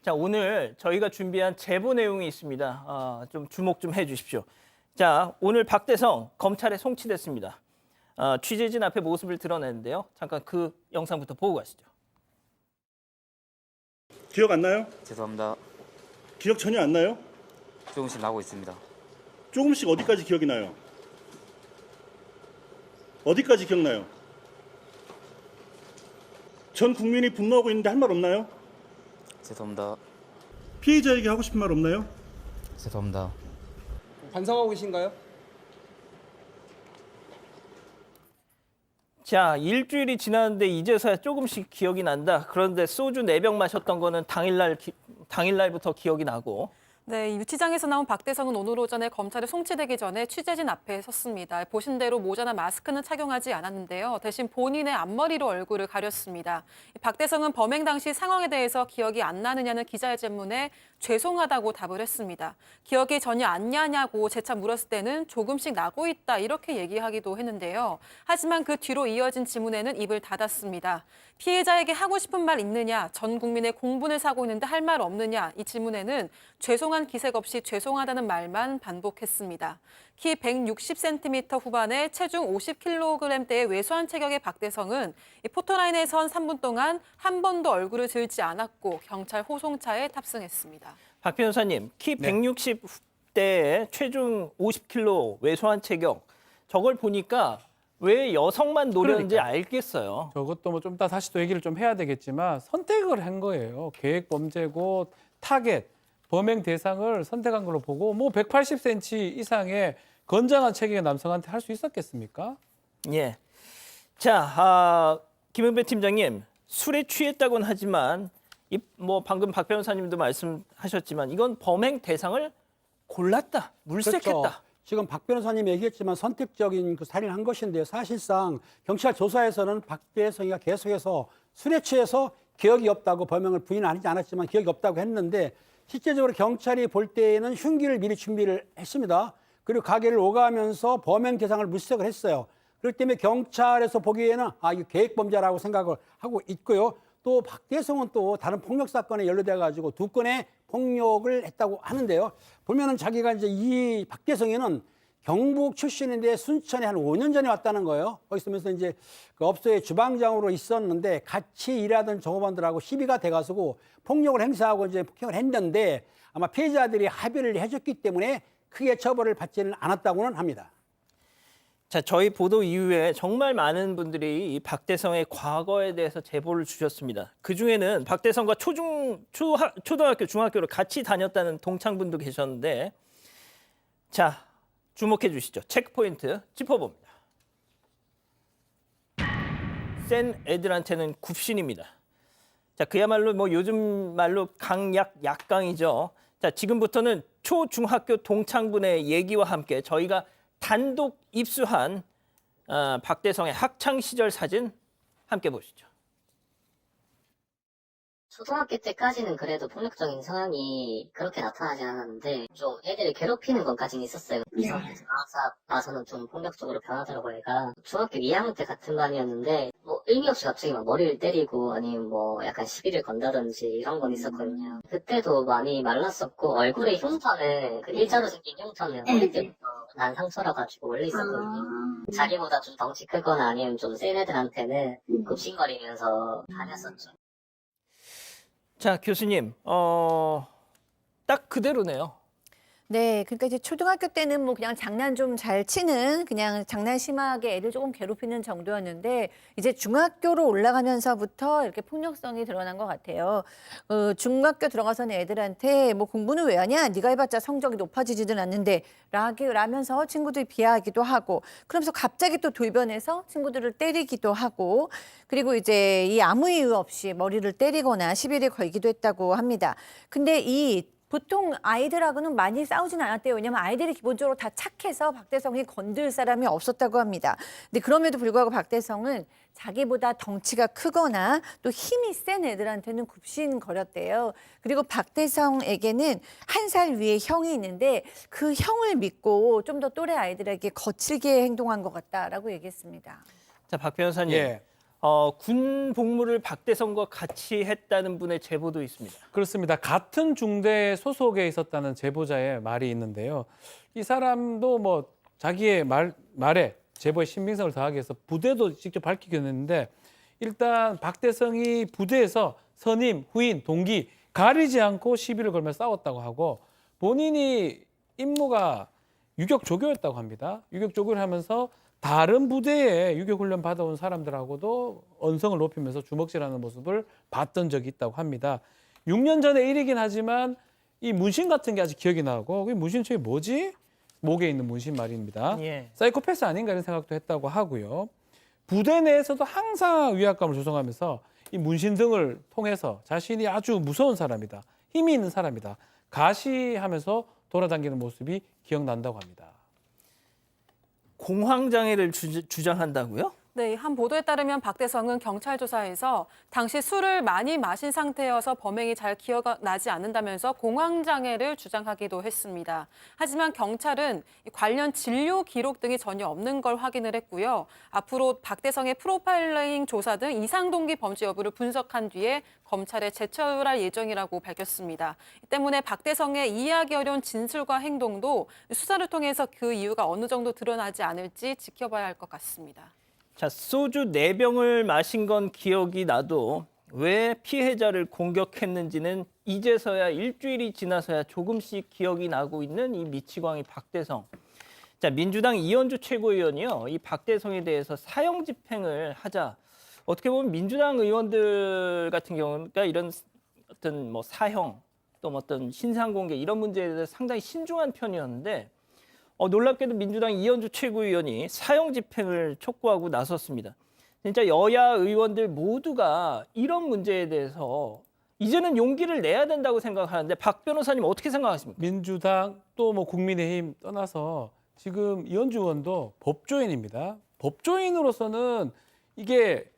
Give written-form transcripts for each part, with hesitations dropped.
자, 오늘 저희가 준비한 제보 내용이 있습니다. 좀 주목 좀 해주십시오. 자, 오늘 박대성 검찰에 송치됐습니다. 취재진 앞에 모습을 드러냈는데요. 잠깐 그 영상부터 보고 가시죠. 기억 안 나요? 죄송합니다. 기억 전혀 안 나요? 조금씩 나고 있습니다. 조금씩 어디까지 기억이 나요? 어디까지 기억나요? 전 국민이 분노하고 있는데 할 말 없나요? 죄송합니다. 피해자에게 하고 싶은 말 없나요? 죄송합니다. 반성하고 계신가요? 자, 일주일이 지났는데 이제서야 조금씩 기억이 난다. 그런데 소주 4병 마셨던 거는 당일날부터 기억이 나고. 네, 이 유치장에서 나온 박대성은 오늘 오전에 검찰에 송치되기 전에 취재진 앞에 섰습니다. 보신 대로 모자나 마스크는 착용하지 않았는데요. 대신 본인의 앞머리로 얼굴을 가렸습니다. 박대성은 범행 당시 상황에 대해서 기억이 안 나느냐는 기자의 질문에 죄송하다고 답을 했습니다. 기억이 전혀 안 나냐고 재차 물었을 때는 조금씩 나고 있다 이렇게 얘기하기도 했는데요. 하지만 그 뒤로 이어진 질문에는 입을 닫았습니다. 피해자에게 하고 싶은 말 있느냐, 전 국민의 공분을 사고 있는데 할 말 없느냐, 이 질문에는 죄송한 기색 없이 죄송하다는 말만 반복했습니다. 키 160cm 후반에 체중 50kg대의 왜소한 체격의 박대성은 포토라인에 선 3분 동안 한 번도 얼굴을 들지 않았고 경찰 호송차에 탑승했습니다. 박 변호사님, 키 160대에 체중 50kg 왜소한 체격. 저걸 보니까 왜 여성만 노렸는지 알겠어요. 저것도 뭐 좀 이따 다시 또 얘기를 좀 해야 되겠지만 선택을 한 거예요. 계획 범죄고 타겟, 범행 대상을 선택한 걸로 보고 뭐 180cm 이상의 건장한 체격의 남성한테 할 수 있었겠습니까? 예. 자, 김은배 팀장님, 술에 취했다고는 하지만 뭐 방금 박 변호사님도 말씀하셨지만 이건 범행 대상을 골랐다, 물색했다. 그렇죠. 지금 박 변호사님 얘기했지만 선택적인 그 살인을 한 것인데요. 사실상 경찰 조사에서는 박대성이가 계속해서 술에 취해서 기억이 없다고 범행을 부인하지 않았지만 기억이 없다고 했는데 실제적으로 경찰이 볼 때에는 흉기를 미리 준비를 했습니다. 그리고 가게를 오가면서 범행 대상을 물색을 했어요. 그렇기 때문에 경찰에서 보기에는 이거 계획범죄라고 생각을 하고 있고요. 또 박대성은 또 다른 폭력 사건에 연루돼 가지고 2건의 폭력을 했다고 하는데요. 보면은 자기가 이제 이 박대성이는 경북 출신인데 순천에 한 5년 전에 왔다는 거예요. 거기 있으면서 이제 그 업소의 주방장으로 있었는데 같이 일하던 종업원들하고 시비가 돼가지고 폭력을 행사하고 이제 폭행을 했는데 아마 피해자들이 합의를 해줬기 때문에 크게 처벌을 받지는 않았다고는 합니다. 자, 저희 보도 이후에 정말 많은 분들이 이 박대성의 과거에 대해서 제보를 주셨습니다. 그중에는 박대성과 초등학교, 중학교를 같이 다녔다는 동창분도 계셨는데, 자, 주목해 주시죠. 체크포인트 짚어봅니다. 센 애들한테는 굽신입니다. 자, 그야말로 뭐 요즘 말로 약강이죠. 자, 지금부터는 초중학교 동창분의 얘기와 함께 저희가 단독 입수한 박대성의 학창 시절 사진 함께 보시죠. 초등학교 때까지는 그래도 폭력적인 성향이 그렇게 나타나지 않았는데 좀 애들을 괴롭히는 것까지는 있었어요. 이상해서 항상 나서는 좀 폭력적으로 변하더라고요. 애가 중학교 2학년 때 같은 반이었는데 뭐 의미 없이 갑자기 막 머리를 때리고 아니면 뭐 약간 시비를 건다든지 이런 건 있었거든요. 그때도 많이 말랐었고 얼굴에 흉터는 그 일자로 생긴 흉터는 어릴 때부터 난 상처라 가지고 원래 있었거든요. 자기보다 좀 덩치 크거나 아니면 좀 센 애들한테는 굽신거리면서 다녔었죠. 자, 교수님, 딱 그대로네요. 네, 그러니까 이제 초등학교 때는 뭐 그냥 장난 좀 잘 치는 그냥 장난 심하게 애를 조금 괴롭히는 정도였는데 이제 중학교로 올라가면서부터 이렇게 폭력성이 드러난 것 같아요. 중학교 들어가서는 애들한테 뭐 공부는 왜 하냐? 네가 해봤자 성적이 높아지지는 않는데 라면서 친구들이 비하하기도 하고 그러면서 갑자기 또 돌변해서 친구들을 때리기도 하고 그리고 이제 이 아무 이유 없이 머리를 때리거나 시비를 걸기도 했다고 합니다. 근데 보통 아이들하고는 많이 싸우진 않았대요. 왜냐하면 아이들이 기본적으로 다 착해서 박대성이 건들 사람이 없었다고 합니다. 근데 그럼에도 불구하고 박대성은 자기보다 덩치가 크거나 또 힘이 센 애들한테는 굽신거렸대요. 그리고 박대성에게는 1살 위에 형이 있는데 그 형을 믿고 좀 더 또래 아이들에게 거칠게 행동한 것 같다라고 얘기했습니다. 자, 박 변호사님. 예. 군 복무를 박대성과 같이 했다는 분의 제보도 있습니다. 그렇습니다. 같은 중대 소속에 있었다는 제보자의 말이 있는데요. 이 사람도 뭐 자기의 말에 제보에 신빙성을 더하기 위해서 부대도 직접 밝히긴 했는데 일단 박대성이 부대에서 선임, 후임, 동기 가리지 않고 시비를 걸며 싸웠다고 하고 본인이 임무가 유격 조교였다고 합니다. 유격 조교를 하면서 다른 부대에 유격 훈련 받아온 사람들하고도 언성을 높이면서 주먹질하는 모습을 봤던 적이 있다고 합니다. 6년 전의 일이긴 하지만 이 문신 같은 게 아직 기억이 나고 그 문신 저게 뭐지? 목에 있는 문신 말입니다. 예. 사이코패스 아닌가 이런 생각도 했다고 하고요. 부대 내에서도 항상 위압감을 조성하면서 이 문신 등을 통해서 자신이 아주 무서운 사람이다. 힘이 있는 사람이다. 가시하면서 돌아다니는 모습이 기억난다고 합니다. 공황장애를 주장한다고요? 네, 한 보도에 따르면 박대성은 경찰 조사에서 당시 술을 많이 마신 상태여서 범행이 잘 기억나지 않는다면서 공황장애를 주장하기도 했습니다. 하지만 경찰은 관련 진료 기록 등이 전혀 없는 걸 확인을 했고요. 앞으로 박대성의 프로파일링 조사 등 이상 동기 범죄 여부를 분석한 뒤에 검찰에 제출할 예정이라고 밝혔습니다. 때문에 박대성의 이해하기 어려운 진술과 행동도 수사를 통해서 그 이유가 어느 정도 드러나지 않을지 지켜봐야 할 것 같습니다. 자, 소주 4병을 마신 건 기억이 나도 왜 피해자를 공격했는지는 이제서야 일주일이 지나서야 조금씩 기억이 나고 있는 이 미치광이 박대성. 자, 민주당 이현주 최고위원이요. 이 박대성에 대해서 사형 집행을 하자. 어떻게 보면 민주당 의원들 같은 경우는 그러니까 이런 어떤 뭐 사형 또 어떤 신상 공개 이런 문제에 대해서 상당히 신중한 편이었는데 놀랍게도 민주당 이현주 최고위원이 사형 집행을 촉구하고 나섰습니다. 진짜 여야 의원들 모두가 이런 문제에 대해서 이제는 용기를 내야 된다고 생각하는데 박 변호사님 어떻게 생각하십니까? 민주당 또 뭐 국민의힘 떠나서 지금 이현주 의원도 법조인입니다. 법조인으로서는 이게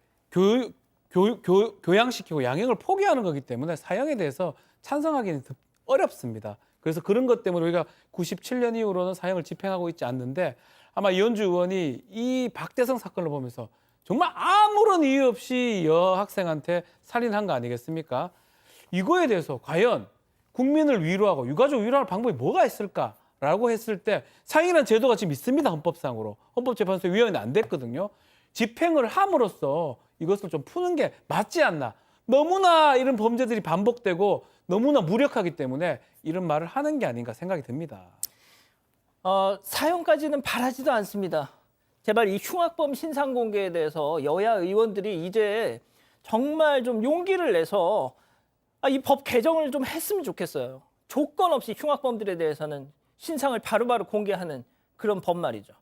교양시키고 양형을 포기하는 거기 때문에 사형에 대해서 찬성하기는 어렵습니다. 그래서 그런 것 때문에 우리가 97년 이후로는 사형을 집행하고 있지 않는데 아마 이현주 의원이 이 박대성 사건을 보면서 정말 아무런 이유 없이 여학생한테 살인한 거 아니겠습니까? 이거에 대해서 과연 국민을 위로하고 유가족 위로할 방법이 뭐가 있을까라고 했을 때 사형이라는 제도가 지금 있습니다. 헌법상으로. 헌법재판소에 위헌이 안 됐거든요. 집행을 함으로써 이것을 좀 푸는 게 맞지 않나. 너무나 이런 범죄들이 반복되고 너무나 무력하기 때문에 이런 말을 하는 게 아닌가 생각이 듭니다. 사형까지는 바라지도 않습니다. 제발 이 흉악범 신상 공개에 대해서 여야 의원들이 이제 정말 좀 용기를 내서 이 법 개정을 좀 했으면 좋겠어요. 조건 없이 흉악범들에 대해서는 신상을 바로바로 공개하는 그런 법 말이죠.